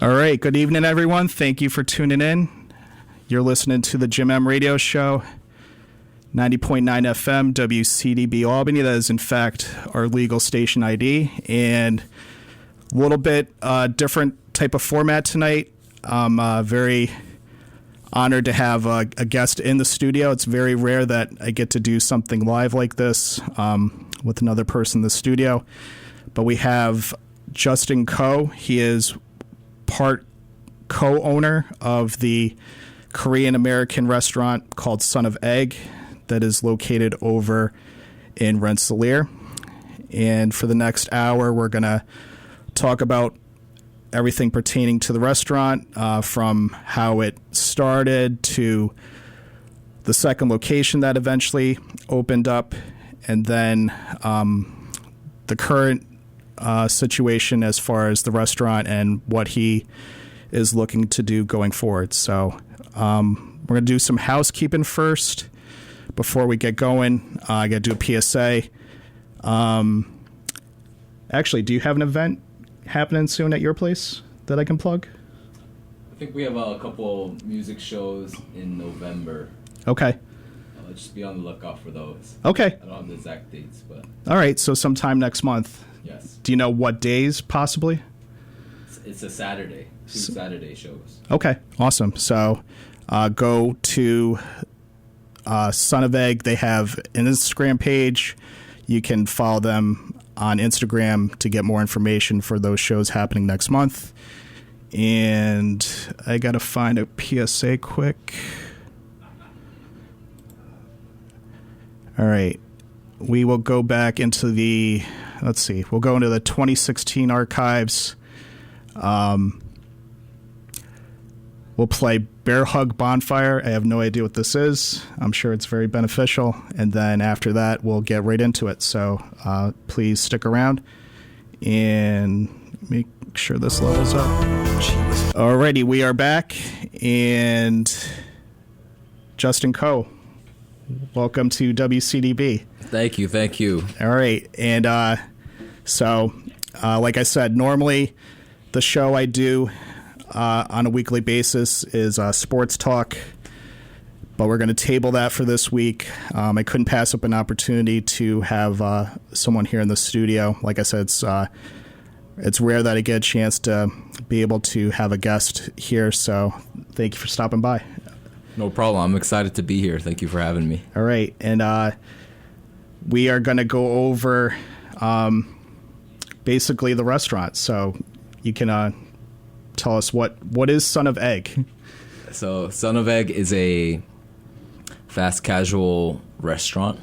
All right. Good evening, everyone. Thank you for tuning in. You're listening to the Jim M Radio Show, 90.9 FM, WCDB Albany. That is, in fact, our legal station ID. And a little bit different type of format tonight. I'm very honored to have a guest in the studio. It's very rare that I get to do something live like this with another person in the studio. But we have Justin Ko. He is part co-owner of the Korean-American restaurant called Son of Egg that is located over in Rensselaer. And for the next hour, we're going to talk about everything pertaining to the restaurant, from how it started to the second location that eventually opened up, and then the current situation as far as the restaurant and what he is looking to do going forward. So we're going to do some housekeeping first before we get going. I got to do a PSA. Actually, do you have an event happening soon at your place that I can plug? I think we have a couple music shows in November. Okay. Just be on the lookout for those. Okay. I don't have the exact dates, but... All right, so sometime next month. Yes. Do you know what days, possibly? It's a Saturday. Two Saturday shows. Okay, awesome. So go to Son of Egg. They have an Instagram page. You can follow them on Instagram to get more information for those shows happening next month. And I got to find a PSA quick. All right. We will go back into the, let's see, we'll go into the 2016 archives. We'll play Bear Hug Bonfire. I have no idea what this is. I'm sure it's very beneficial. And then after that, we'll get right into it. So please stick around and make sure this levels up. Alrighty, we are back. And Justin Ko, welcome to WCDB. Thank you. All right. And so, like I said, normally the show I do on a weekly basis is sports talk, but we're going to table that for this week. I couldn't pass up an opportunity to have someone here in the studio. Like I said, it's rare that I get a chance to be able to have a guest here, so thank you for stopping by. No problem. I'm excited to be here. Thank you for having me. All right. And we are going to go over basically the restaurant. So you can tell us what is Son of Egg? So Son of Egg is a fast casual restaurant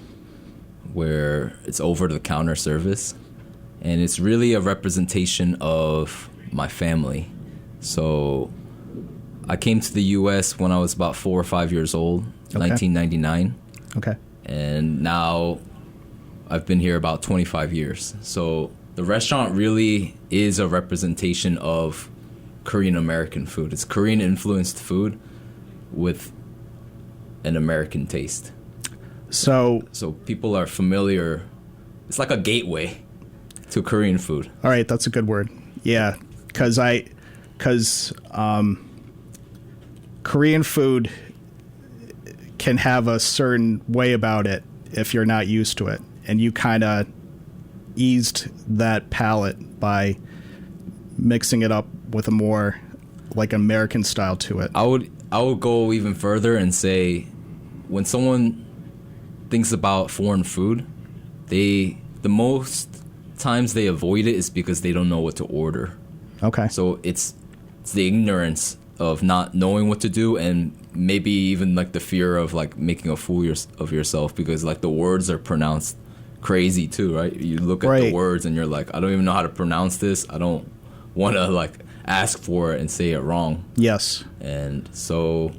where it's over-the-counter service. And it's really a representation of my family. So I came to the U.S. when I was about 4 or 5 years old, okay. 1999. Okay. And now I've been here about 25 years. So the restaurant really is a representation of Korean-American food. It's Korean-influenced food with an American taste. So people are familiar. It's like a gateway to Korean food. All right, that's a good word. Yeah, because Korean food can have a certain way about it if you're not used to it, and you kind of eased that palate by mixing it up with a more like American style to it. I would go even further and say when someone thinks about foreign food, the most times they avoid it is because they don't know what to order. Okay. So it's the ignorance of not knowing what to do, and maybe even like the fear of like making a fool of yourself because like the words are pronounced crazy too, right? You look at right. the words and you're like, I don't even know how to pronounce this. I don't want to like ask for it and say it wrong. Yes. And so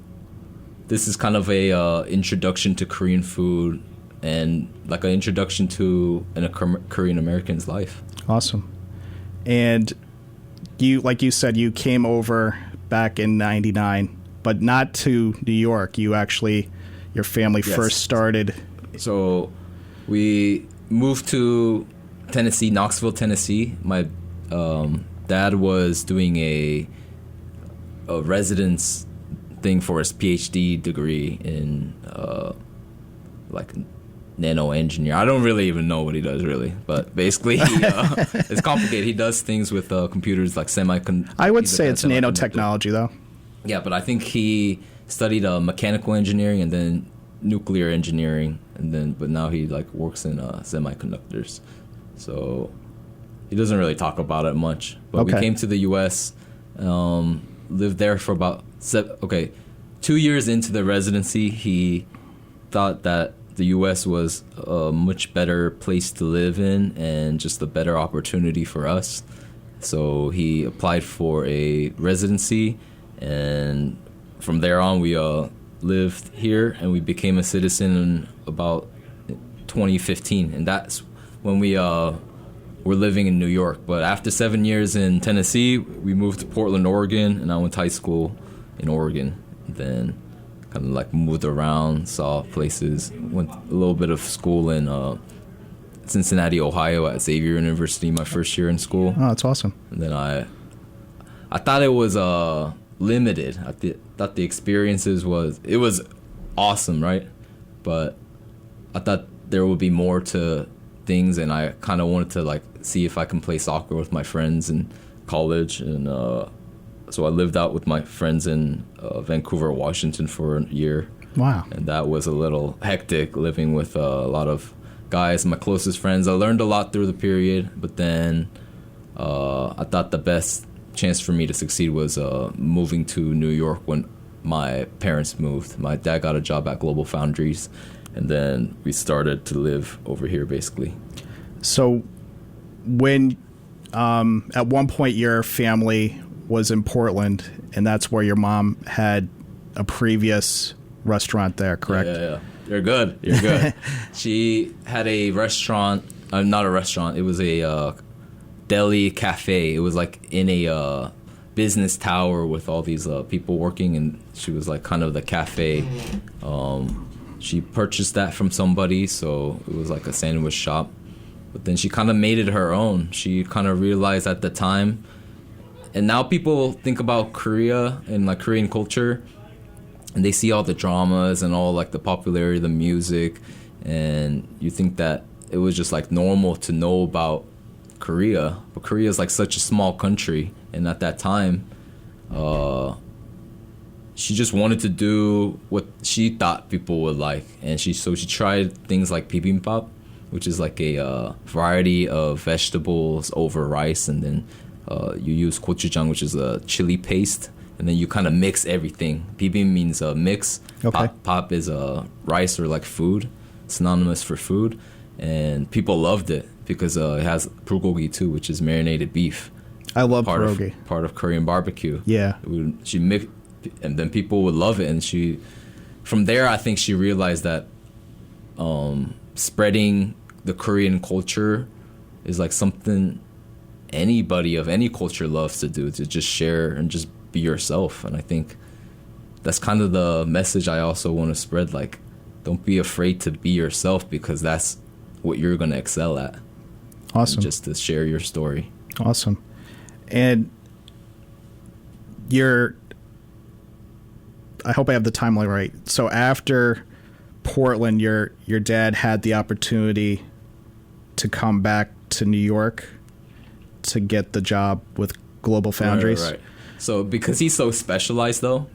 this is kind of a introduction to Korean food and like an introduction to a Korean American's life. Awesome. And you, like you said, you came over back in '99, but not to New York. You actually, your family first started. So we moved to Tennessee, Knoxville, Tennessee. My dad was doing a a residence thing for his PhD degree in like nano engineer. I don't really even know what he does really, but basically it's complicated. He does things with computers like semiconductor. I would say it's nanotechnology though. Yeah, but I think he studied mechanical engineering and then nuclear engineering, but now he like works in semiconductors. So he doesn't really talk about it much. But we came to the U.S., lived there for about 2 years into the residency. He thought that the U.S. was a much better place to live in and just a better opportunity for us. So he applied for a residency, and from there on we lived here, and we became a citizen in about 2015, and that's when we were living in New York. But after 7 years in Tennessee, we moved to Portland, Oregon, and I went to high school in Oregon. Then kind of like moved around, saw places, went a little bit of school in Cincinnati, Ohio at Xavier University my first year in school. Oh, that's awesome. And then I thought it was limited. I thought the experiences was awesome, right? But I thought there would be more to things, and I kind of wanted to like see if I can play soccer with my friends in college, and so I lived out with my friends in Vancouver, Washington for a year. Wow. And that was a little hectic, living with a lot of guys, my closest friends. I learned a lot through the period, but then I thought the best chance for me to succeed was moving to New York when my parents moved. My dad got a job at Global Foundries, and then we started to live over here basically. So when at one point your family was in Portland, and that's where your mom had a previous restaurant there, correct? Yeah. You're good. She had a restaurant, not a restaurant, it was a deli cafe. It was like in a business tower with all these people working, and she was like kind of the cafe. She purchased that from somebody, so it was like a sandwich shop. But then she kind of made it her own. She kind of realized at the time, and now people think about Korea and like Korean culture, and they see all the dramas and all like the popularity of the music, and you think that it was just like normal to know about Korea. But Korea is like such a small country, and at that time, she just wanted to do what she thought people would like, and she tried things like bibimbap, which is like a variety of vegetables over rice, and then you use gochujang, which is a chili paste, and then you kind of mix everything. Bibim means mix. Okay. Pop is rice or like food, synonymous for food, and people loved it because it has bulgogi too, which is marinated beef. I love pierogi. Part of Korean barbecue. Yeah. She mixed, and then people would love it, and from there I think she realized that spreading the Korean culture is like something anybody of any culture loves to do, to just share and just be yourself. And I think that's kind of the message I also want to spread. Like, don't be afraid to be yourself, because that's what you're going to excel at. Awesome. And just to share your story. Awesome. And I hope I have the timeline right. So after Portland, your dad had the opportunity to come back to New York to get the job with Global Foundries. Right. So because he's so specialized, though,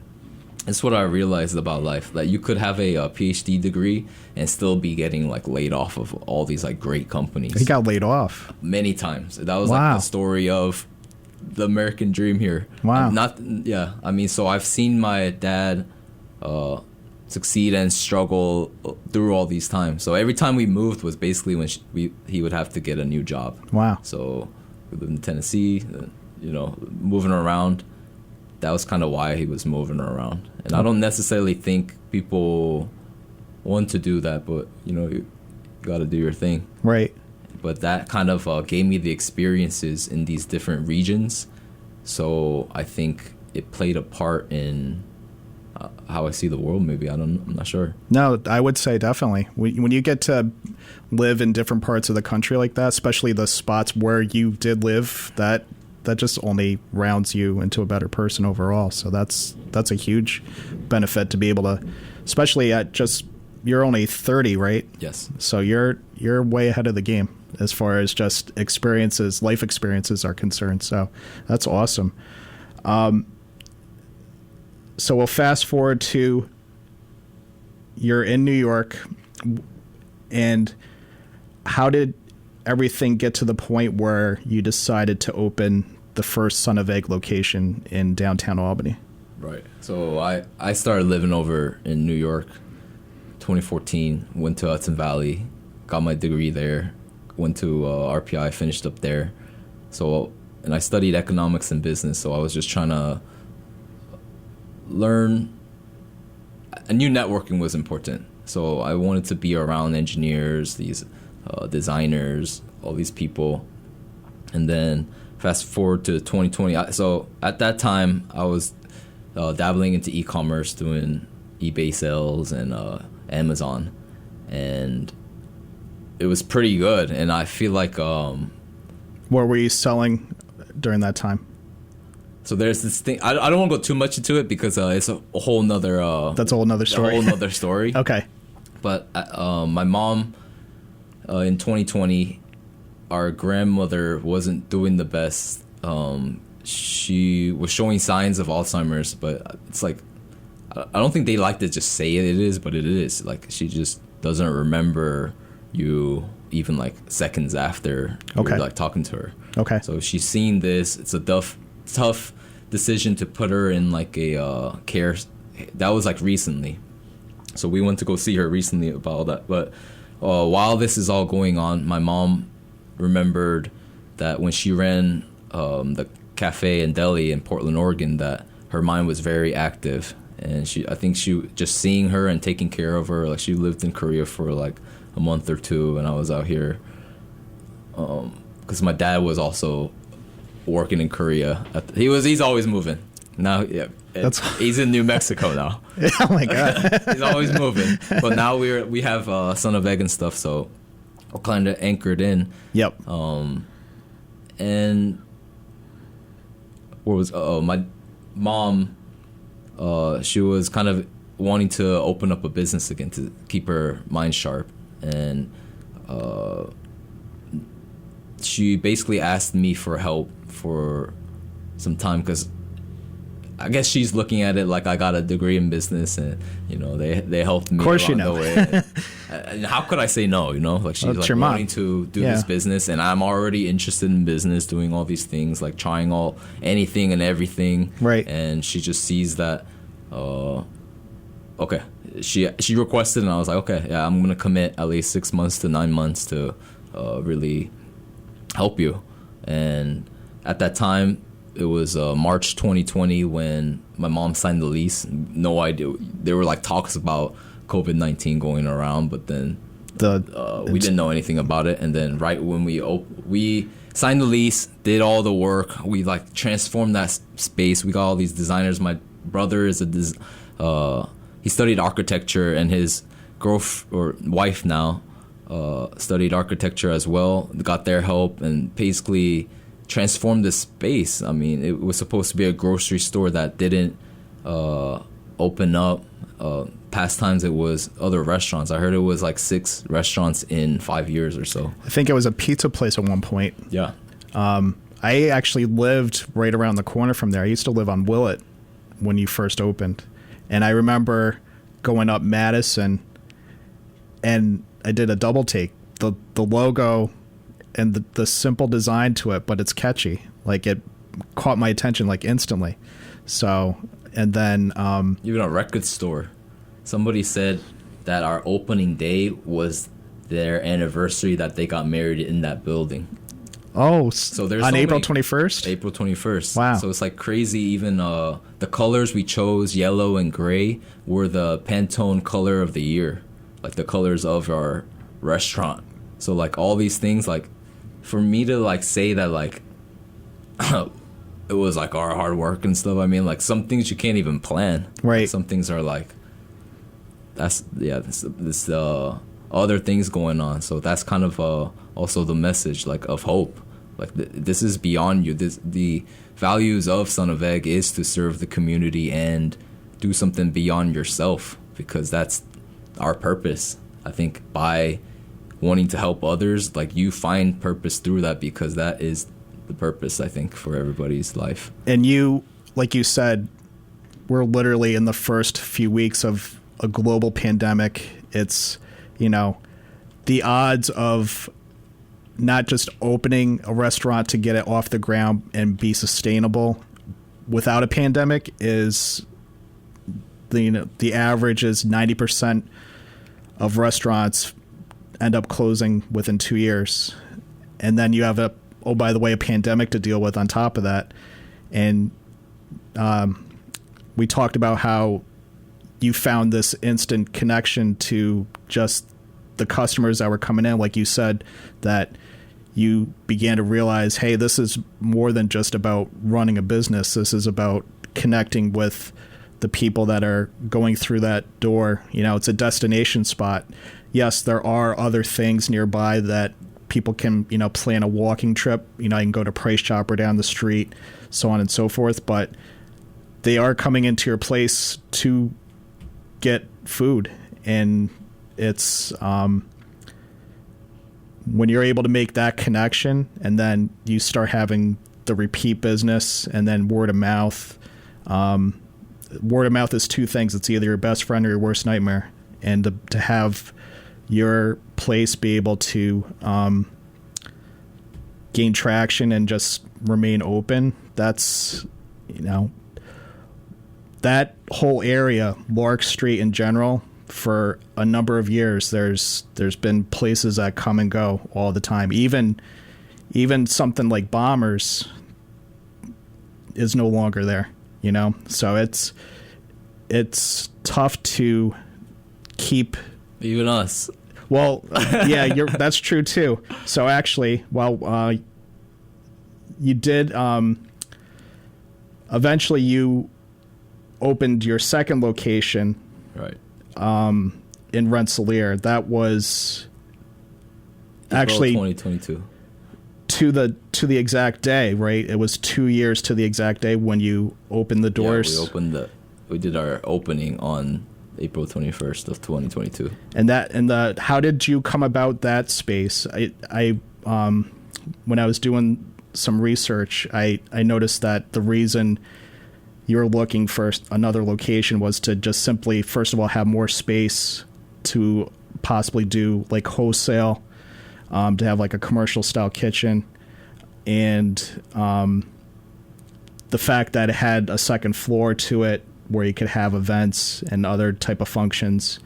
it's what I realized about life. That you could have a PhD degree and still be getting like laid off of all these like great companies. He got laid off many times. That was Wow. like the story of the American dream here. Wow. I mean, so I've seen my dad succeed and struggle through all these times. So every time we moved was basically when he would have to get a new job. Wow. So we lived in Tennessee, moving around. That was kind of why he was moving around. And I don't necessarily think people want to do that, but you got to do your thing. Right. But that kind of gave me the experiences in these different regions. So I think it played a part in how I see the world, maybe. I'm not sure. No, I would say definitely. When you get to live in different parts of the country like that, especially the spots where you did live, that that just only rounds you into a better person overall. So that's a huge benefit to be able to, especially at just, you're only 30, right? Yes. So you're way ahead of the game as far as just experiences, life experiences are concerned. So that's awesome. So we'll fast forward to you're in New York, and how did everything get to the point where you decided to open the first Son of Egg location in downtown Albany? Right. So I started living over in New York 2014, went to Hudson Valley, got my degree there, went to RPI, finished up there. So, and I studied economics and business, so I was just trying to learn. I knew networking was important, so I wanted to be around engineers, these designers, all these people. And then fast forward to 2020. So at that time, I was dabbling into e-commerce, doing eBay sales and Amazon, and it was pretty good. And I feel like what were you selling during that time? So there's this thing. I don't want to go too much into it because it's a whole nother. That's a whole nother story. A whole nother story. Okay. But my mom, in 2020, our grandmother wasn't doing the best. She was showing signs of Alzheimer's, but it's like, I don't think they like to just say it is, but it is. Like, she just doesn't remember you even like seconds after you're like talking to her. Okay. So she's seen this. It's a tough decision to put her in like a care. That was like recently. So we went to go see her recently about all that. But while this is all going on, my mom remembered that when she ran the cafe and deli in Portland, Oregon, that her mind was very active. And I think she just seeing her and taking care of her, like she lived in Korea for like a month or two, and I was out here because my dad was also working in Korea. He's always moving. Now, yeah, he's in New Mexico now. Oh my God, he's always moving. But now we have Son of Egg and stuff, so we're kind of anchored in. Yep. And what was my mom? She was kind of wanting to open up a business again to keep her mind sharp, and she basically asked me for help for some time because I guess she's looking at it like I got a degree in business, and they helped me. Of course, along the way. And how could I say no? Like she's like wanting to do this business, and I'm already interested in business, doing all these things, like trying anything and everything. Right. And she just sees that. Okay. She requested, and I was like, okay, yeah, I'm gonna commit at least 6 months to 9 months to really help you. And at that time, it was March 2020 when my mom signed the lease. No idea. There were like talks about COVID-19 going around, but then we didn't know anything about it. And then right when we signed the lease, did all the work, we like transformed that space. We got all these designers. My brother is he studied architecture, and his wife now studied architecture as well. Got their help and basically transformed the space. I mean, it was supposed to be a grocery store that didn't open up. Past times it was other restaurants. I heard it was like 6 restaurants in 5 years or so. I think it was a pizza place at one point. Yeah. I actually lived right around the corner from there. I used to live on Willett when you first opened. And I remember going up Madison, and I did a double take. The logo and the simple design to it, but it's catchy. Like, it caught my attention like instantly. So, and then even a record store. Somebody said that our opening day was their anniversary that they got married in that building. Oh, so there's on April 21st? April 21st. Wow. So it's like crazy. Even the colors we chose, yellow and gray, were the Pantone color of the year. Like the colors of our restaurant. So like all these things, like for me to like say that like it was like our hard work and stuff. I mean, like some things you can't even plan. Right. Some things are like, this other things going on. So that's kind of also the message like of hope. Like this is beyond you. The values of Son of Egg is to serve the community and do something beyond yourself, because that's our purpose. I think by wanting to help others, like, you find purpose through that, because that is the purpose, I think, for everybody's life. And you, like you said, we're literally in the first few weeks of a global pandemic. It's, the odds of not just opening a restaurant to get it off the ground and be sustainable without a pandemic is, the average is 90% of restaurants end up closing within 2 years. And then you have by the way, a pandemic to deal with on top of that. And we talked about how you found this instant connection to just the customers that were coming in. Like you said, that you began to realize, hey, this is more than just about running a business. This is about connecting with the people that are going through that door. It's a destination spot. Yes, there are other things nearby that people can, plan a walking trip. I can go to Price Chopper down the street, so on and so forth. But they are coming into your place to get food. And it's when you're able to make that connection, and then you start having the repeat business and then word of mouth. Word of mouth is two things. It's either your best friend or your worst nightmare. And to have your place be able to gain traction and just remain open, that's, that whole area, Lark Street in general, for a number of years, there's been places that come and go all the time. Even something like Bombers is no longer there, So it's tough to keep. Even us. Well, yeah, that's true too. So actually, while you did, eventually you opened your second location, right? In Rensselaer. That was April actually 2022. To the exact day, right? It was 2 years to the exact day when you opened the doors. Yeah, we did our opening on April 21st of 2022. And how did you come about that space? I when I was doing some research, I noticed that the reason you were looking for another location was to just simply, first of all, have more space to possibly do like wholesale, to have like a commercial style kitchen, and the fact that it had a second floor to it where you could have events and other type of functions.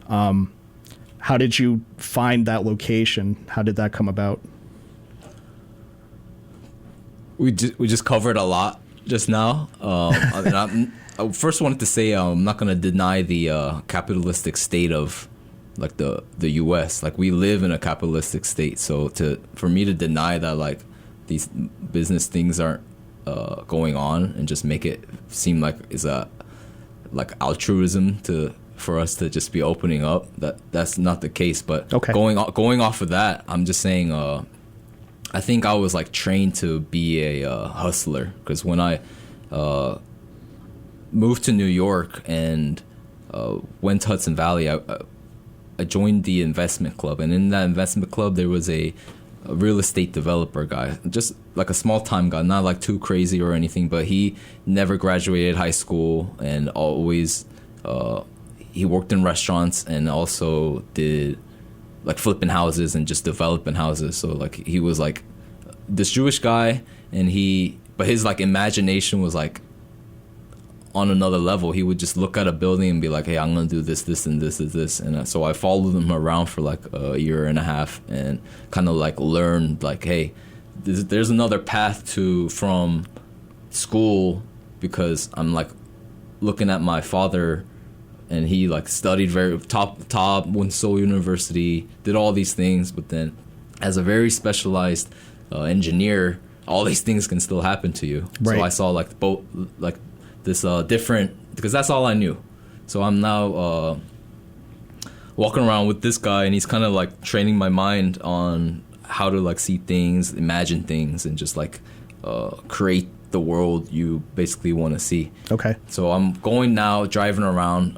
How did you find that location? How did that come about? We just covered a lot just now. I first wanted to say I'm not going to deny the capitalistic state of like the U.S. Like, we live in a capitalistic state, so for me to deny that like these business things aren't going on and just make it seem like is a like altruism for us to just be opening up, that's not the case. But okay. Going off of that, I'm just saying I think I was like trained to be a hustler, because when I moved to New York and went to Hudson Valley, I joined the investment club, and in that investment club there was a real estate developer guy, just like a small time guy, not like too crazy or anything, but he never graduated high school and always he worked in restaurants and also did like flipping houses and just developing houses. So like he was like this Jewish guy, but his like imagination was like on another level. He would just look at a building and be like, hey, I'm gonna do this, this, and this, and so I followed him around for like a year and a half and kind of like learned like, hey, there's another path from school, because I'm like looking at my father, and he like studied very top, went to Seoul University, did all these things, but then as a very specialized engineer, all these things can still happen to you. Right. So I saw like both like this different, because that's all I knew. So I'm now walking around with this guy, and he's kind of like training my mind on how to like see things, imagine things, and just like create the world you basically want to see. Okay. So I'm going now, driving around.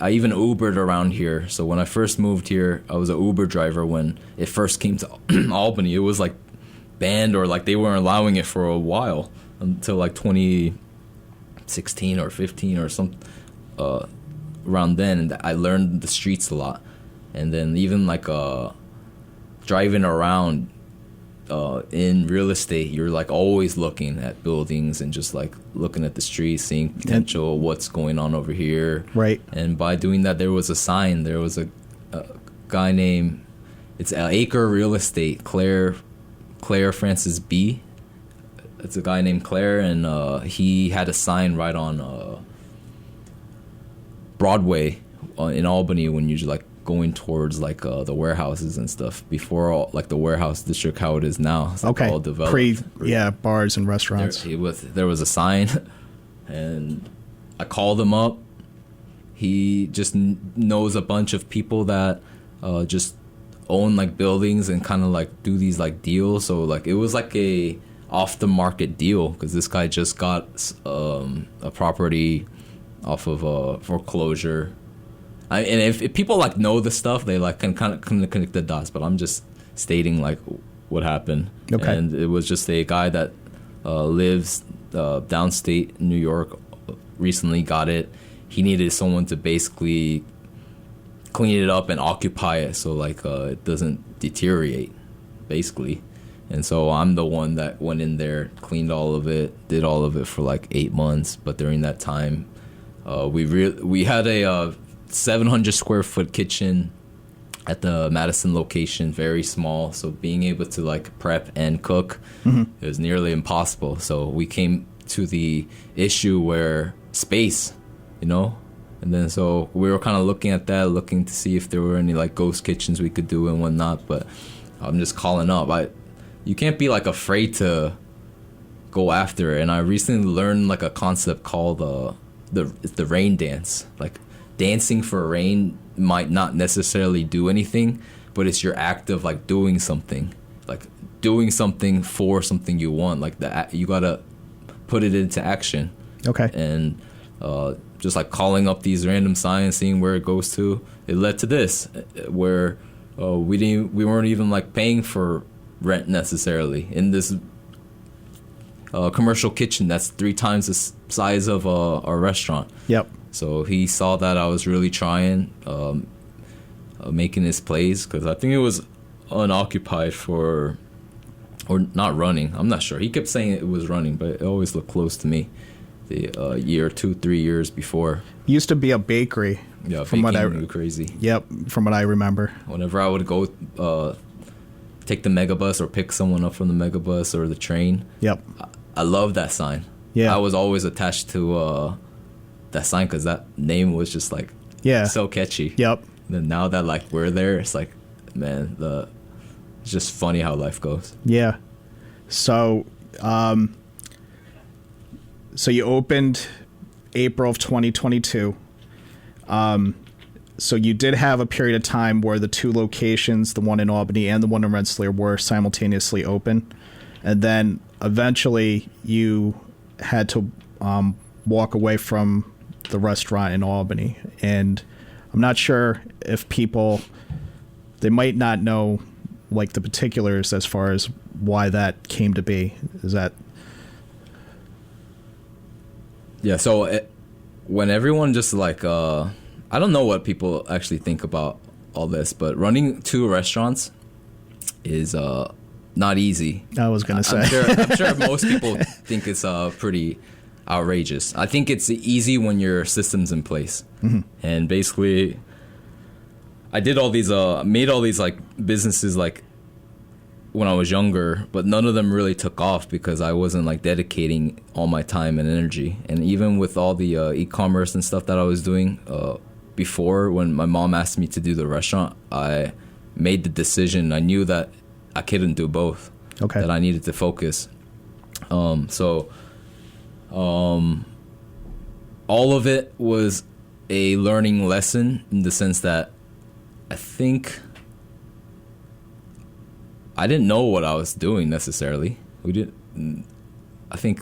I even Ubered around here. So when I first moved here, I was an Uber driver when it first came to Albany. It was like banned, or like they weren't allowing it for a while until like 2016 or 15 or something around then. And I learned the streets a lot. And then even like driving around in real estate, you're like always looking at buildings and just like looking at the streets, seeing potential, what's going on over here. Right. And by doing that, there was a sign. There was a guy named, it's Acre Real Estate, Claire Francis B. It's a guy named Claire, and he had a sign right on Broadway in Albany when you're like going towards like the warehouses and stuff, before all, like the warehouse district how it is now. It's like all developed. Bars and restaurants. There was a sign, and I called him up. He just knows a bunch of people that just own like buildings and kind of like do these like deals. So like it was like a off the market deal, because this guy just got a property off of foreclosure. And if people like know the stuff, they like can kind of connect the dots. But I'm just stating like what happened. Okay. And it was just a guy that lives downstate New York, recently got it. He needed someone to basically clean it up and occupy it, so like it doesn't deteriorate, basically. And so I'm the one that went in there, cleaned all of it, did all of it for like 8 months. But during that time, we had a 700 square foot kitchen at the Madison location, very small. So being able to like prep and cook, it was nearly impossible. So we came to the issue where space, and then so we were kind of looking at that, looking to see if there were any like ghost kitchens we could do and whatnot. But I'm just calling up. You can't be like afraid to go after it. And I recently learned like a concept called the rain dance. Like dancing for rain might not necessarily do anything, but it's your act of like doing something for something you want. Like you gotta put it into action. Okay. And just like calling up these random signs, seeing where it goes to, it led to this, where we weren't even like paying for rent necessarily in this commercial kitchen that's 3 times the size of a restaurant. Yep. So he saw that I was really trying, making his plays, because I think it was unoccupied or not running. I'm not sure. He kept saying it was running, but it always looked close to me. The year, 2-3 years before. Used to be a bakery. Yeah, from what I crazy. Yep, from what I remember. Whenever I would go take the megabus or pick someone up from the megabus or the train. Yep. I love that sign. Yeah. I was always attached to that sign because that name was just like so catchy. Yep. And then now that like we're there, it's like, man, it's just funny how life goes. Yeah. So, so you opened April of 2022. So you did have a period of time where the 2 locations, the one in Albany and the one in Rensselaer, were simultaneously open. And then eventually you had to walk away from the restaurant in Albany. And I'm not sure if they might not know like the particulars as far as why that came to be. Is that... Yeah, so when everyone just like, I don't know what people actually think about all this, but running 2 restaurants is not easy. I was going to say. I'm sure most people think it's pretty outrageous. I think it's easy when your system's in place. Mm-hmm. And basically, I did all these, made all these like businesses like when I was younger, but none of them really took off because I wasn't like dedicating all my time and energy. And even with all the e-commerce and stuff that I was doing before, when my mom asked me to do the restaurant, I made the decision. I knew that I couldn't do both. Okay. That I needed to focus. So all of it was a learning lesson in the sense that I think I didn't know what I was doing necessarily. We didn't. I think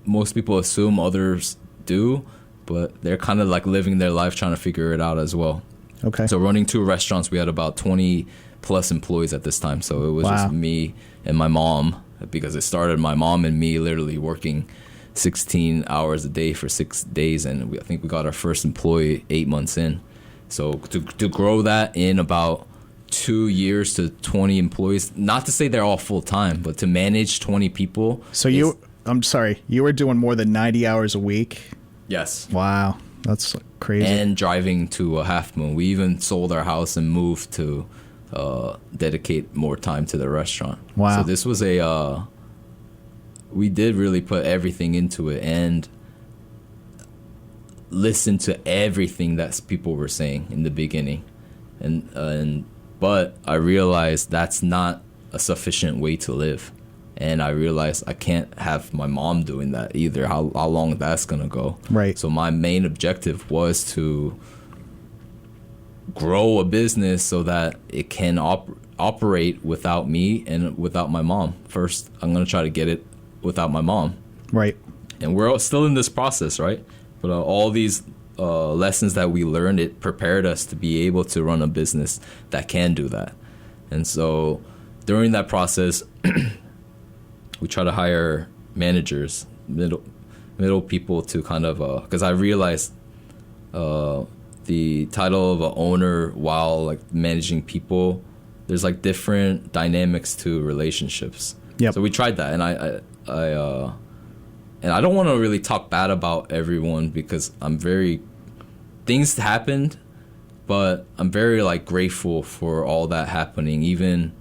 most people assume others do, but they're kind of like living their life trying to figure it out as well. Okay. So running 2 restaurants, we had about 20 plus employees at this time. So it was just me and my mom, because it started my mom and me literally working 16 hours a day for 6 days. And I think we got our first employee 8 months in. So to grow that in about 2 years to 20 employees, not to say they're all full time, but to manage 20 people. So I'm sorry, you were doing more than 90 hours a week? Yes. Wow. That's crazy. And driving to a Half Moon. We even sold our house and moved to dedicate more time to the restaurant. Wow. So this was we did really put everything into it and listen to everything that people were saying in the beginning. But I realized that's not a sufficient way to live. And I realized I can't have my mom doing that either, how long that's going to go. Right. So my main objective was to grow a business so that it can operate without me and without my mom. First, I'm going to try to get it without my mom. Right. And we're still in this process, right? But all these lessons that we learned, it prepared us to be able to run a business that can do that. And so during that process, we try to hire managers, middle people to kind of, because I realized the title of an owner while like managing people, there's like different dynamics to relationships. Yep. So we tried that, and I don't want to really talk bad about everyone because things happened, but I'm very like grateful for all that happening. Even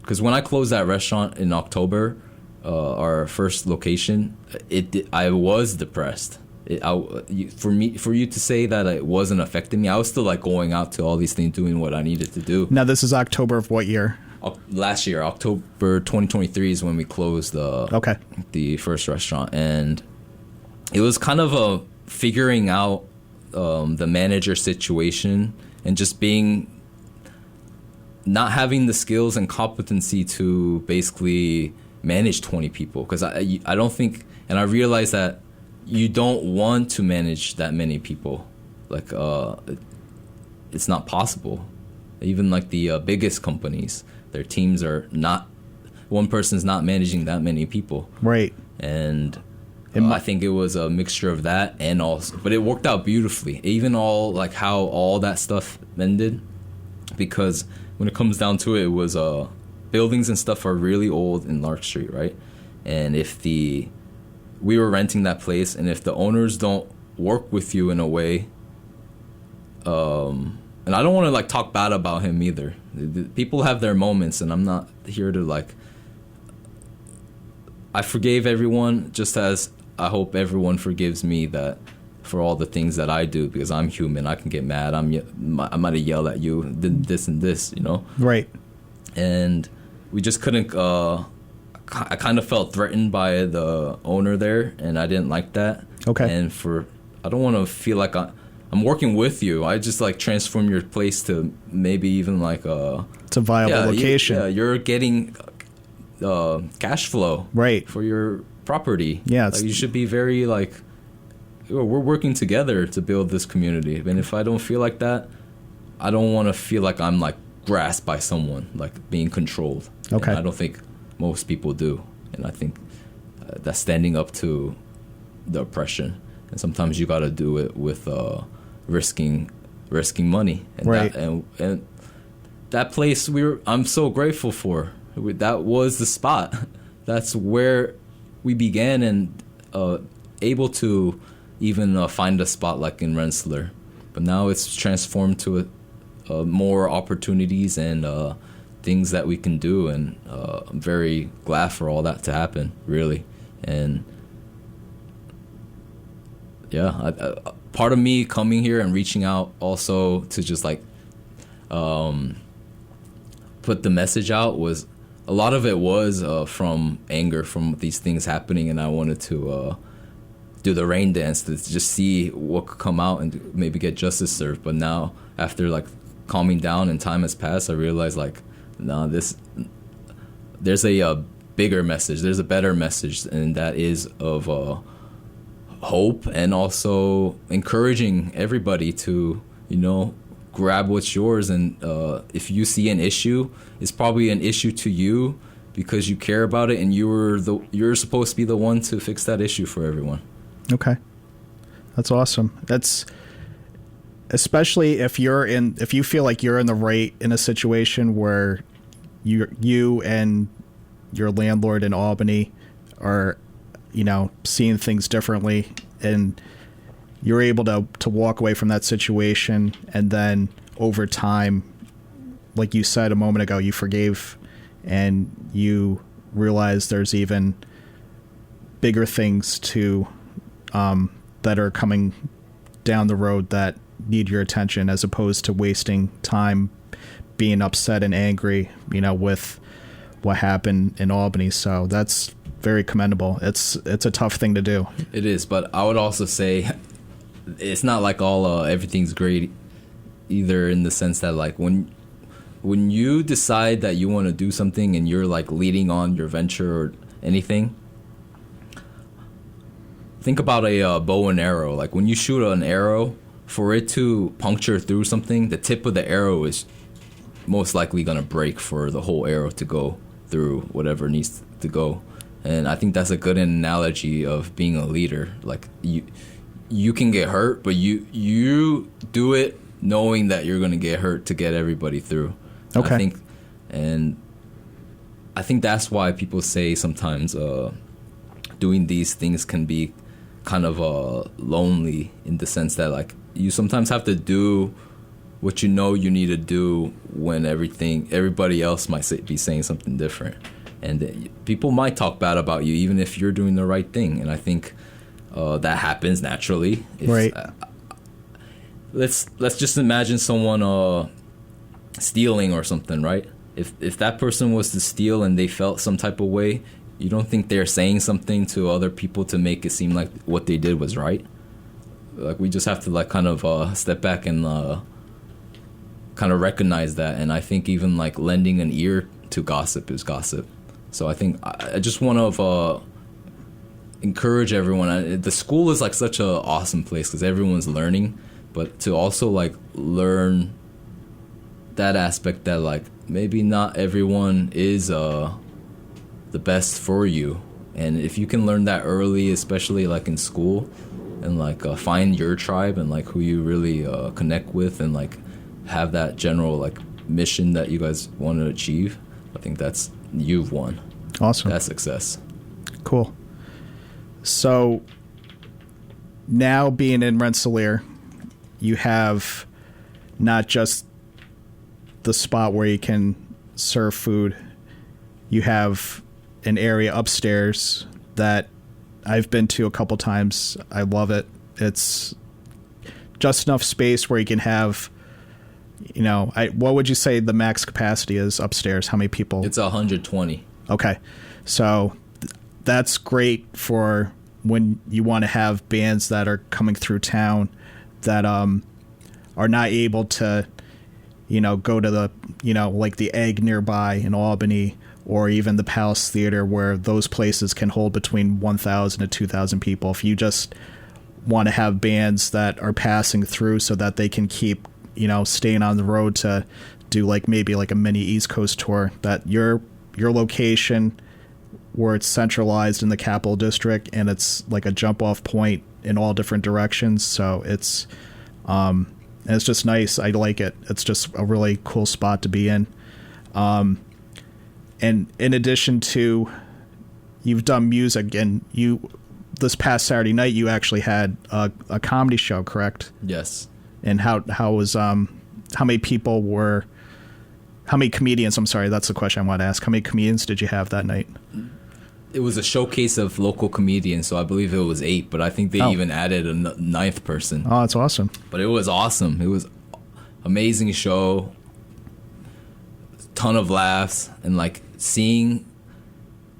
because when I closed that restaurant in October, our first location, I was depressed. For you to say that it wasn't affecting me, I was still like going out to all these things, doing what I needed to do. Now this is October of what year? Last year, October 2023 is when we closed the first restaurant, and it was kind of a figuring out the manager situation and just not having the skills and competency to basically manage 20 people, because I don't think, and I realized that you don't want to manage that many people. Like it's not possible. Even like the biggest companies, their teams are not, one person's not managing that many people. Right. And I think it was a mixture of that, and also, but it worked out beautifully. Even all like how all that stuff ended, because when it comes down to it, it was buildings and stuff are really old in Lark Street, right? And we were renting that place, and if the owners don't work with you in a way, and I don't want to like talk bad about him either. People have their moments, and I'm not here to like. I forgave everyone, just as I hope everyone forgives me that for all the things that I do, because I'm human. I can get mad. I might have yelled at you, did this and this, you know. Right. And we just couldn't. I kind of felt threatened by the owner there, and I didn't like that. Okay. And I don't want to feel like I'm working with you. I just like transform your place to maybe even like it's a viable location. Yeah, you're getting cash flow right for your property. Yeah, like, you should be very like, we're working together to build this community. And if I don't feel like that, I don't want to feel like I'm like grasped by someone, like being controlled. Okay. And I don't think most people do, and I think that's standing up to the oppression. And sometimes you got to do it with risking money. And right. And that place I'm so grateful for. That was the spot. That's where we began, and able to even find a spot like in Rensselaer. But now it's transformed to more opportunities and things that we can do, and I'm very glad for all that to happen, really. And yeah, part of me coming here and reaching out also to just like put the message out was, a lot of it was from anger from these things happening, and I wanted to do the rain dance to just see what could come out and maybe get justice served. But now, after like calming down and time has passed, I realized like, nah, there's a bigger message. There's a better message, and that is of hope, and also encouraging everybody to, grab what's yours. And if you see an issue, it's probably an issue to you because you care about it, and you're supposed to be the one to fix that issue for everyone. Okay, that's awesome. That's especially if you feel like you're in a situation where you and your landlord in Albany are, seeing things differently, and you're able to walk away from that situation, and then over time, like you said a moment ago, you forgave and you realize there's even bigger things that are coming down the road that need your attention, as opposed to wasting time being upset and angry, with what happened in Albany. So that's very commendable. It's a tough thing to do. It is, but I would also say it's not like everything's great either, in the sense that like when you decide that you want to do something and you're like leading on your venture or anything, think about a bow and arrow. Like when you shoot an arrow, for it to puncture through something, the tip of the arrow is most likely going to break for the whole arrow to go through whatever needs to go. And I think that's a good analogy of being a leader. Like you can get hurt, but you do it knowing that you're going to get hurt to get everybody through. Okay. I think that's why people say sometimes doing these things can be kind of lonely, in the sense that like you sometimes have to do what you need to do when everybody else might be saying something different, and people might talk bad about you even if you're doing the right thing. And I think that happens naturally. Right. Let's just imagine someone stealing or something, right? If that person was to steal and they felt some type of way, you don't think they're saying something to other people to make it seem like what they did was right? Like we just have to like kind of step back and kind of recognize that. And I think even like lending an ear to gossip is gossip. So I think I just want to encourage everyone. The school is like such an awesome place because everyone's learning, but to also like learn that aspect that like maybe not everyone is the best for you. And if you can learn that early, especially like in school, and like find your tribe and like who you really connect with, and like have that general like mission that you guys want to achieve, I think you've won. Awesome. That's success. Cool. So now being in Rensselaer, you have not just the spot where you can serve food, you have an area upstairs that I've been to a couple times. I love it. It's just enough space where you can have, what would you say the max capacity is upstairs? How many people? It's 120. Okay. So that's great for when you want to have bands that are coming through town that are not able to, go to the, like the Egg nearby in Albany, or even the Palace Theater, where those places can hold between 1,000 to 2,000 people. If you just want to have bands that are passing through so that they can keep, staying on the road to do like maybe like a mini East Coast tour, that your location where it's centralized in the Capital District and it's like a jump off point in all different directions. So it's just nice. I like it. It's just a really cool spot to be in. And in addition to, you've done music, and this past Saturday night you actually had a comedy show, correct? Yes. And how many comedians? I'm sorry, that's the question I want to ask. How many comedians did you have that night? It was a showcase of local comedians, so I believe it was 8, but I think they even added a 9th person. Oh, that's awesome. But it was awesome. It was amazing show. Ton of laughs, and like seeing.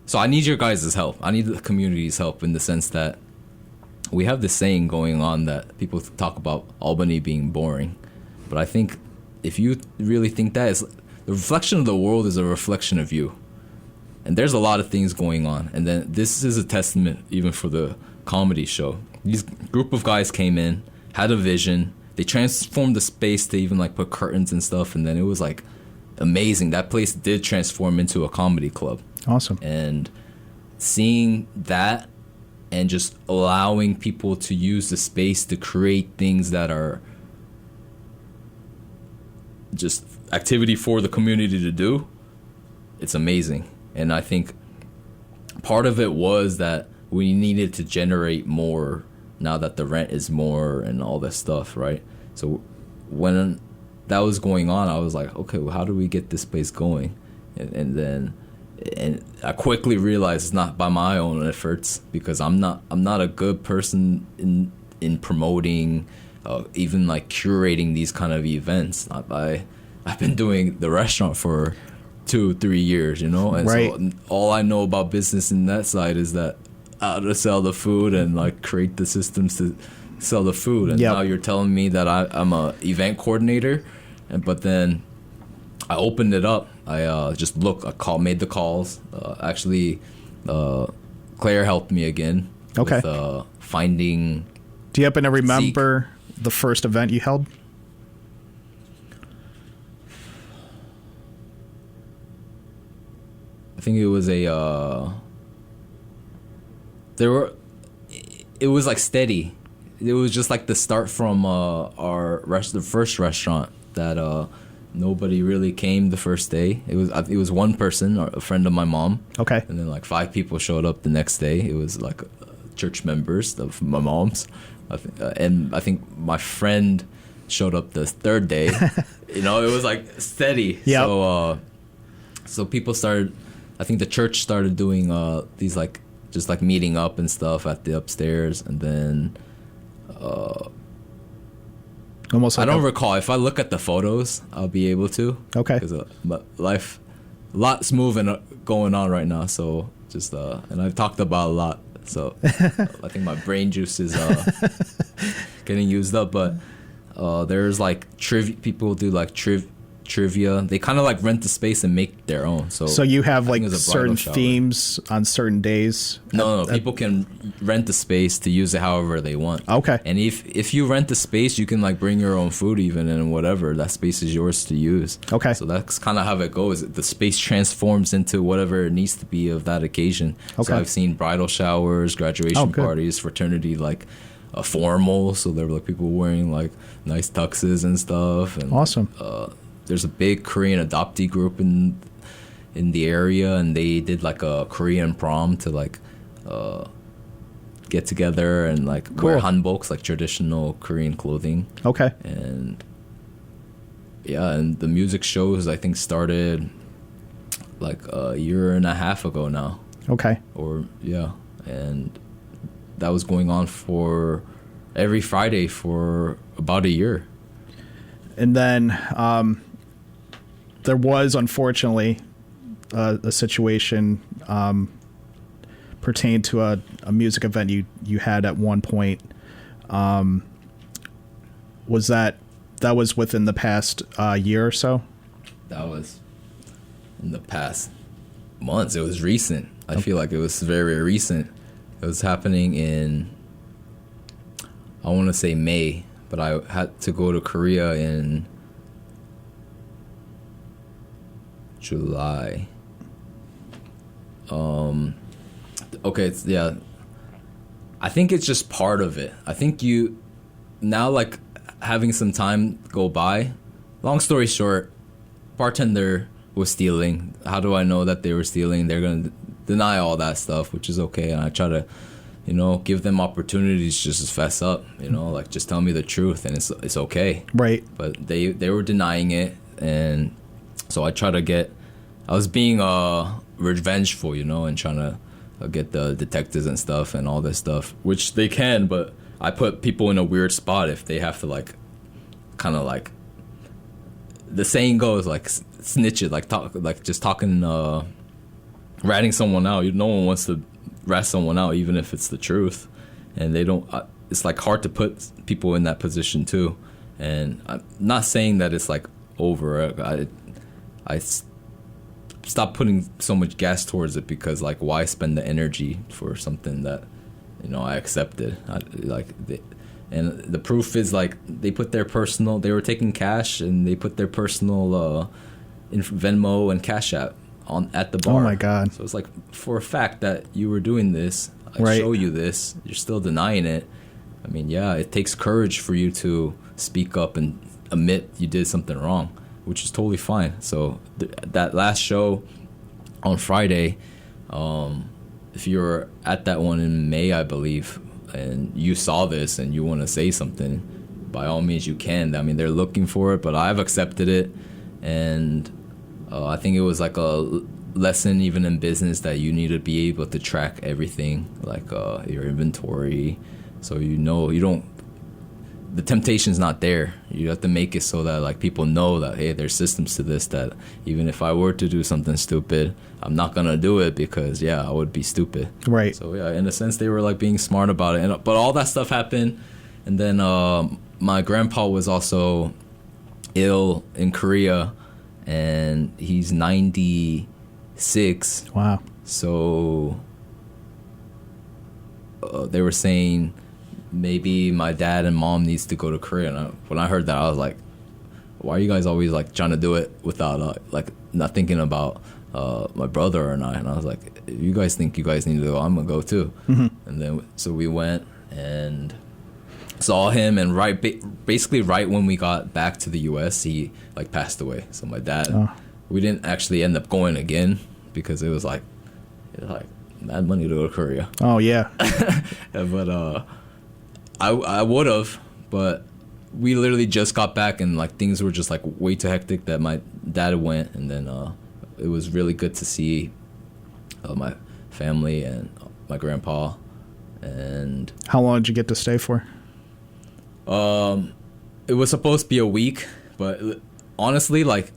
So I need your guys' help. I need the community's help, in the sense that we have this saying going on that people talk about Albany being boring, but I think if you really think that, is the reflection of the world is a reflection of you. And there's a lot of things going on. And then this is a testament even for the comedy show. These group of guys came in, had a vision. They transformed the space to even like put curtains and stuff. And then it was like amazing. That place did transform into a comedy club. Awesome. And seeing that and just allowing people to use the space to create things that are just activity for the community to do, it's amazing. And I think part of it was that we needed to generate more now that the rent is more and all this stuff, right? So when that was going on, I was like, okay, well, how do we get this place going? And I quickly realized it's not by my own efforts, because I'm not a good person in promoting, even like curating these kind of events. I've been doing the restaurant for 2-3 years, and right. So all I know about business in that side is that how to sell the food and like create the systems to sell the food. And now you're telling me that I'm a event coordinator, but then I opened it up. I just made the calls. Actually, Claire helped me again. Okay. With, finding. Do you happen to remember the first event you held? I think it was it was like steady. It was just like the start from the first restaurant that nobody really came the first day. It was one person, a friend of my mom. Okay. And then like 5 people showed up the next day. It was like church members of my mom's. And I think my friend showed up the third day. It was like steady. Yeah. So people started, I think the church started doing these like just like meeting up and stuff at the upstairs, and then almost. Like I don't recall. If I look at the photos, I'll be able to. Okay. Because life, lots moving going on right now. So just and I've talked about a lot. So I think my brain juice is getting used up. But there's like people do like trivia. They kind of like rent the space and make their own. So you have like certain themes on certain days? No. People can rent the space to use it however they want. Okay. And if you rent the space, you can like bring your own food even, and whatever. That space is yours to use. Okay. So that's kind of how it goes. The space transforms into whatever it needs to be of that occasion. Okay. So I've seen bridal showers, graduation parties, fraternity, like formal. So there were like people wearing like nice tuxes and stuff. And, awesome. There's a big Korean adoptee group in the area, and they did like a Korean prom to like get together and like wear hanboks, like traditional Korean clothing. Okay. And yeah, and the music shows I think started like a year and a half ago now. Okay. And that was going on for every Friday for about a year. And then there was, unfortunately, a situation pertained to a music event you had at one point. Was that was within the past year or so? That was in the past months. It was recent. I feel like it was very recent. It was happening in, I want to say May, but I had to go to Korea in July. Okay, I think it's just part of it. I think you now, like, having some time go by. Long story short, bartender was stealing. How do I know that they were stealing? They're gonna deny all that stuff, which is okay. And I try to, give them opportunities just to fess up. Like, just tell me the truth, and it's okay. Right. But they were denying it, and so I was being revengeful, and trying to get the detectives and stuff and all this stuff, which they can, but I put people in a weird spot if they have to, like, kind of like, the saying goes, like, snitch it, like, talk, like, just talking, ratting someone out. No one wants to rat someone out, even if it's the truth, and they don't. It's like hard to put people in that position too. And I'm not saying that it's like over. I stopped putting so much gas towards it, because like, why spend the energy for something that, you know, I accepted? And the proof is like, they were taking cash and they put their personal in Venmo and Cash App at the bar. Oh my God. So it's like, for a fact that you were doing this, I show you this, you're still denying it. I mean, yeah, it takes courage for you to speak up and admit you did something wrong, which is totally fine. So that last show on Friday, if you were at that one in May, I believe, and you saw this and you want to say something, by all means you can. I mean, they're looking for it, but I've accepted it. And I think it was like a lesson even in business, that you need to be able to track everything, like your inventory, so you know the temptation's not there. You have to make it so that like people know that, hey, there's systems to this, that even if I were to do something stupid, I'm not gonna do it, because I would be stupid. Right. So yeah, in a sense, they were like being smart about it. But all that stuff happened, and then my grandpa was also ill in Korea, and he's 96. Wow. So they were saying maybe my dad and mom needs to go to Korea. And when I heard that, I was like, why are you guys always like trying to do it without like not thinking about my brother and I? And I was like, if you guys think you guys need to go, I'm gonna go too. Mm-hmm. And then so we went and saw him, and basically right when we got back to the US, he like passed away. So my dad, we didn't actually end up going again, because it was like mad money to go to Korea. Oh yeah. But I would have, but we literally just got back, and like things were just like way too hectic that my dad went. And then it was really good to see my family and my grandpa. And how long did you get to stay for? It was supposed to be a week, but honestly, like,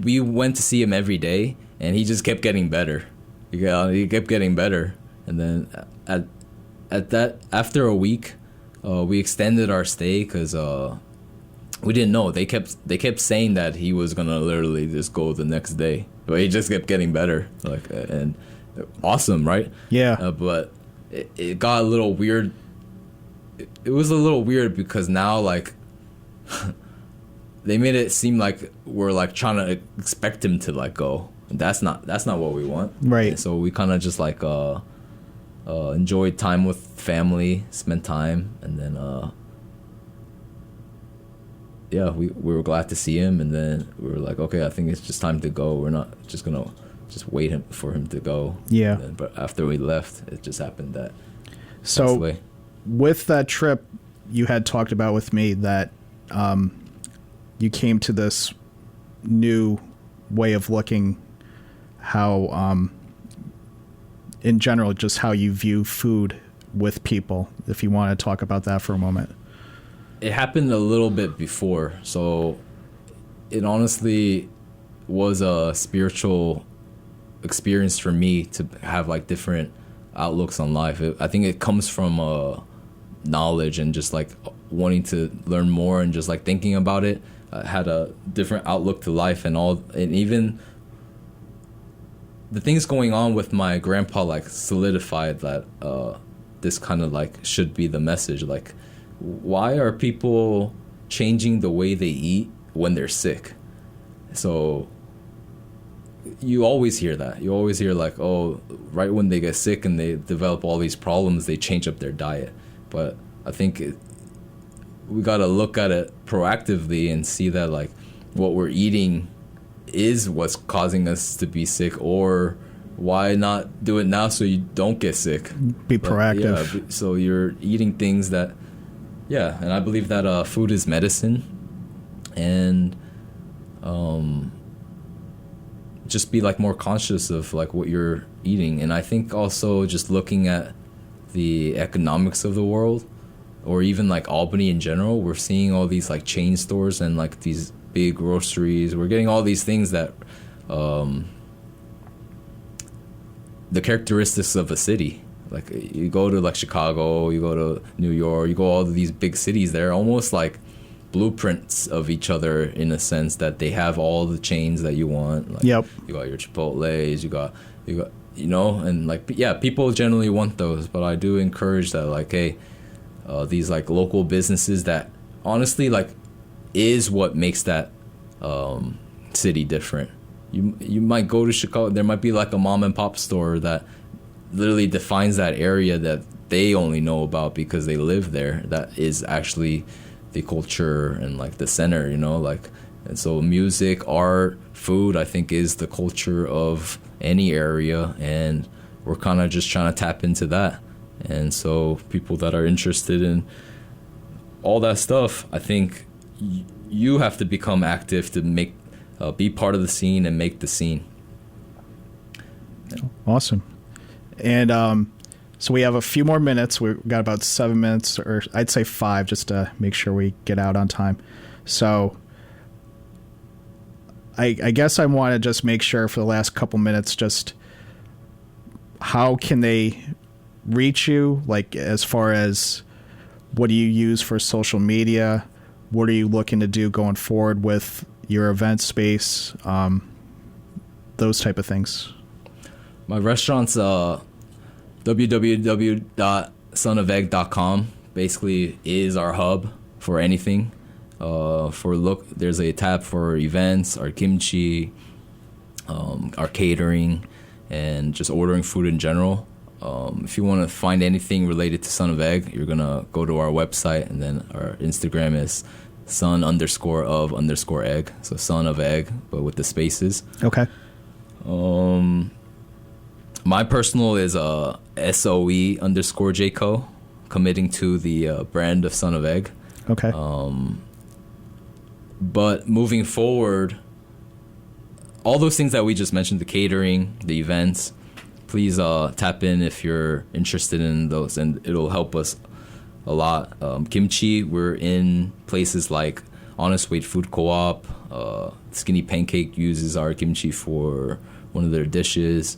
we went to see him every day, and he just kept getting better. He kept getting better. And then after a week, we extended our stay, because we didn't know. They kept saying that he was gonna literally just go the next day, but he just kept getting better. Like, and awesome, right? Yeah. But it got a little weird. It was a little weird, because now like they made it seem like we're like trying to expect him to like go. And that's not what we want. Right. And so we kind of just like enjoyed time with family, spent time, and then we were glad to see him. And then we were like, okay, I think it's just time to go. We're not just gonna just wait for him to go. Yeah. But after we left, it just happened that. So with that trip, you had talked about with me that you came to this new way of looking, how in general, just how you view food with people, if you want to talk about that for a moment. It happened a little bit before, so it honestly was a spiritual experience for me to have like different outlooks on life. I think it comes from knowledge and just like wanting to learn more, and just like thinking about it. I had a different outlook to life, and even the things going on with my grandpa like solidified that this kind of like should be the message. Like, why are people changing the way they eat when they're sick? So you always hear that. You always hear like, oh, right when they get sick and they develop all these problems, they change up their diet. But I think we got to look at it proactively and see that like what we're eating is what's causing us to be sick, or why not do it now so you don't get sick? Be proactive. Yeah, so you're eating things that, and I believe that food is medicine, and just be like more conscious of like what you're eating. And I think also just looking at the economics of the world, or even like Albany in general, we're seeing all these like chain stores and like these big groceries. We're getting all these things that the characteristics of a city. Like you go to like Chicago, you go to New York, you go all to these big cities, they're almost like blueprints of each other in a sense that they have all the chains that you want. Like, Yep. you got your Chipotle's, you got, and like, yeah, people generally want those, but I do encourage that, like, hey, these like local businesses that honestly like is what makes that city different. You might go to Chicago, there might be like a mom and pop store that literally defines that area that they only know about because they live there. That is actually the culture and like the center, like, and so music, art, food, I think is the culture of any area, and we're kind of just trying to tap into that. And so people that are interested in all that stuff, I think you have to become active to make be part of the scene and make the scene. Awesome. And so we have a few more minutes. We've got about 7 minutes, or I'd say 5, just to make sure we get out on time. So I guess I want to just make sure for the last couple minutes, just how can they reach you? Like, as far as what do you use for social media? What are you looking to do going forward with your event space? Those type of things. My restaurant's www.sonofegg.com basically is our hub for anything. There's a tab for events, our kimchi, our catering, and just ordering food in general. If you want to find anything related to Son of Egg, you're going to go to our website, and then our Instagram is son_of_egg. So Son of Egg, but with the spaces. Okay. My personal is SOE_JCO, committing to the brand of Son of Egg. Okay. But moving forward, all those things that we just mentioned, the catering, the events, please tap in if you're interested in those, and it'll help us a lot. Kimchi, we're in places like Honest Weight Food Co-op. Skinny Pancake uses our kimchi for one of their dishes.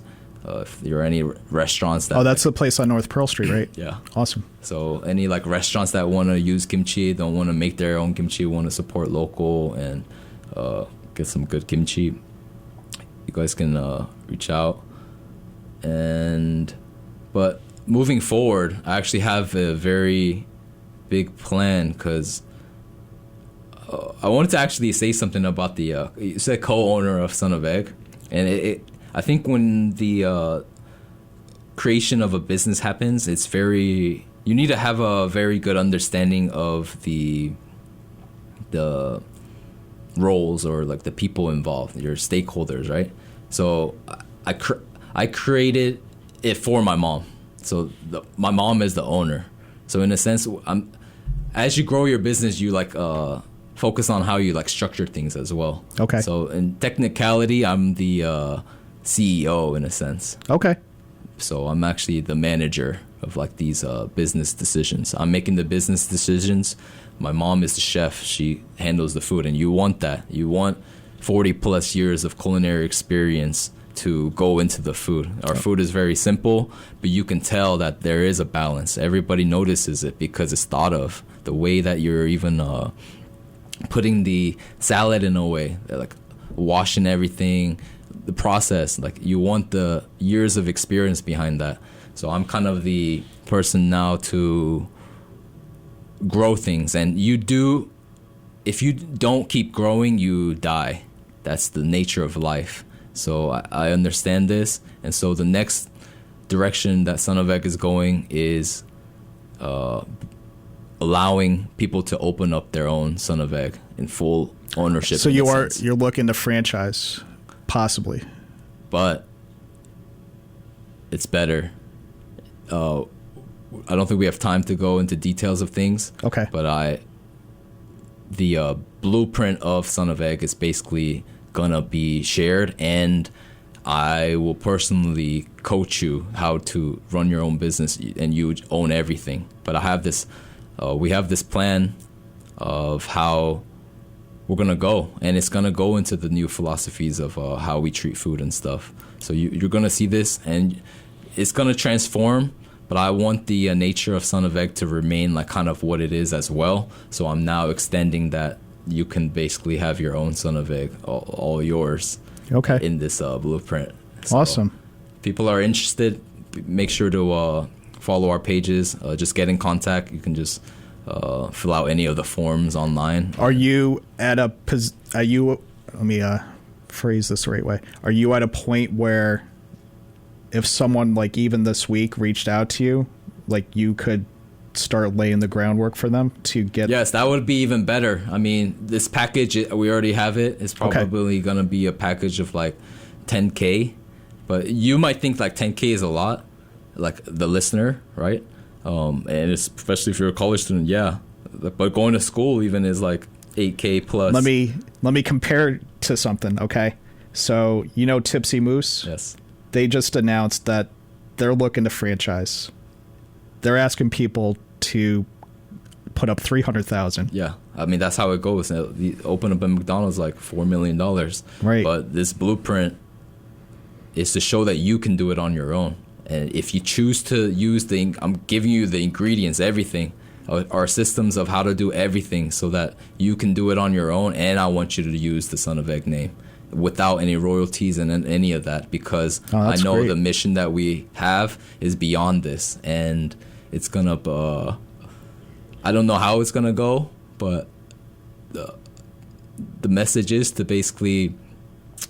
If there are any restaurants that... Oh, that's the place on North Pearl Street, right? Yeah. Awesome. So any like restaurants that want to use kimchi, don't want to make their own kimchi, want to support local and get some good kimchi, you guys can reach out. But moving forward, I actually have a very big plan, because I wanted to actually say something about the you said co-owner of Son of Egg, and I think when the creation of a business happens, you need to have a very good understanding of the roles, or like the people involved, your stakeholders, right? So I created it for my mom. So my mom is the owner. So in a sense, as you grow your business, you like focus on how you like structure things as well. Okay. So in technicality, I'm the CEO in a sense. Okay. So I'm actually the manager of like these business decisions. I'm making the business decisions. My mom is the chef. She handles the food, and you want that. You want 40 plus years of culinary experience to go into the food. Our food is very simple, but you can tell that there is a balance. Everybody notices it because it's thought of. The way that you're even putting the salad in a way, like washing everything, the process, like you want the years of experience behind that. So I'm kind of the person now to grow things. And if you don't keep growing, you die. That's the nature of life. So I understand this, and so the next direction that Son of Egg is going is allowing people to open up their own Son of Egg in full ownership. So you're looking to franchise, possibly, but it's better. I don't think we have time to go into details of things. Okay, but the blueprint of Son of Egg is basically gonna be shared, and I will personally coach you how to run your own business, and you own everything. But I have this we have this plan of how we're gonna go, and it's gonna go into the new philosophies of how we treat food and stuff. So you're gonna see this, and it's gonna transform, but I want the nature of Son of Egg to remain like kind of what it is as well. So I'm now extending that you can basically have your own Son of Egg, all yours. Okay. In this blueprint. So awesome. People are interested. Make sure to follow our pages. Just get in contact. You can just fill out any of the forms online. Are you at a let me phrase this the right way. Are you at a point where if someone like even this week reached out to you, like you could start laying the groundwork for them to get? Yes, that would be even better. I mean, this package, we already have it. It's probably going to be a package of like $10K, but you might think like $10K is a lot, like the listener, right? And especially if you're a college student, yeah. But going to school even is like $8K plus. Let me compare to something, okay? So, you know Tipsy Moose? Yes. They just announced that they're looking to franchise. They're asking people to put up $300,000. Yeah, I mean that's how it goes. The open up at McDonald's like $4 million, right? But this blueprint is to show that you can do it on your own. And if you choose to use I'm giving you the ingredients, everything, our systems of how to do everything, so that you can do it on your own. And I want you to use the Son of Egg name without any royalties and any of that, because I know great. The mission that we have is beyond this, and it's gonna I don't know how it's gonna go, but the message is to basically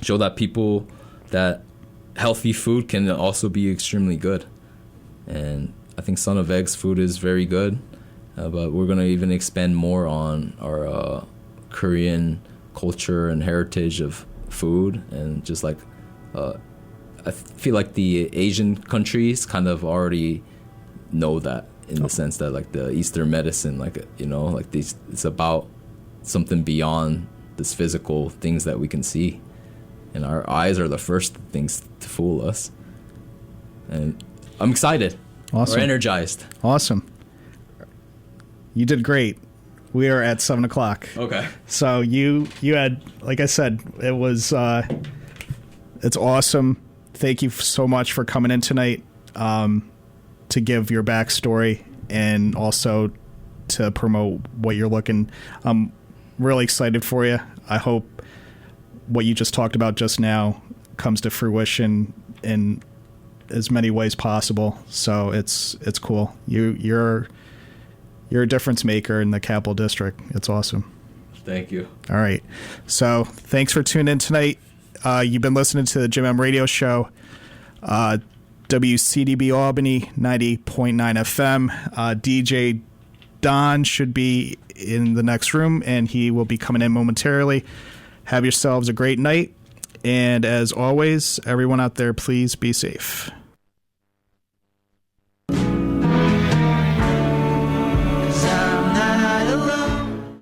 show that people that healthy food can also be extremely good. And I think Son of Egg's food is very good, but we're gonna even expand more on our Korean culture and heritage of food, and just like I feel like the Asian countries kind of already know that, in the sense that like the Eastern medicine, like, you know, like these, it's about something beyond this physical things that we can see, and our eyes are the first things to fool us. And I'm excited. Awesome. We're energized. Awesome. You did great. We are at 7:00. Okay. So you had, like I said, it was it's awesome. Thank you so much for coming in tonight to give your backstory and also to promote what you're looking. I'm really excited for you. I hope what you just talked about just now comes to fruition in as many ways possible. So it's cool. You're a difference maker in the Capital District. It's awesome. Thank you. All right. So thanks for tuning in tonight. You've been listening to the Jim M Radio Show, WCDB Albany 90.9 FM. DJ Don should be in the next room, and he will be coming in momentarily. Have yourselves a great night. And as always, everyone out there, please be safe.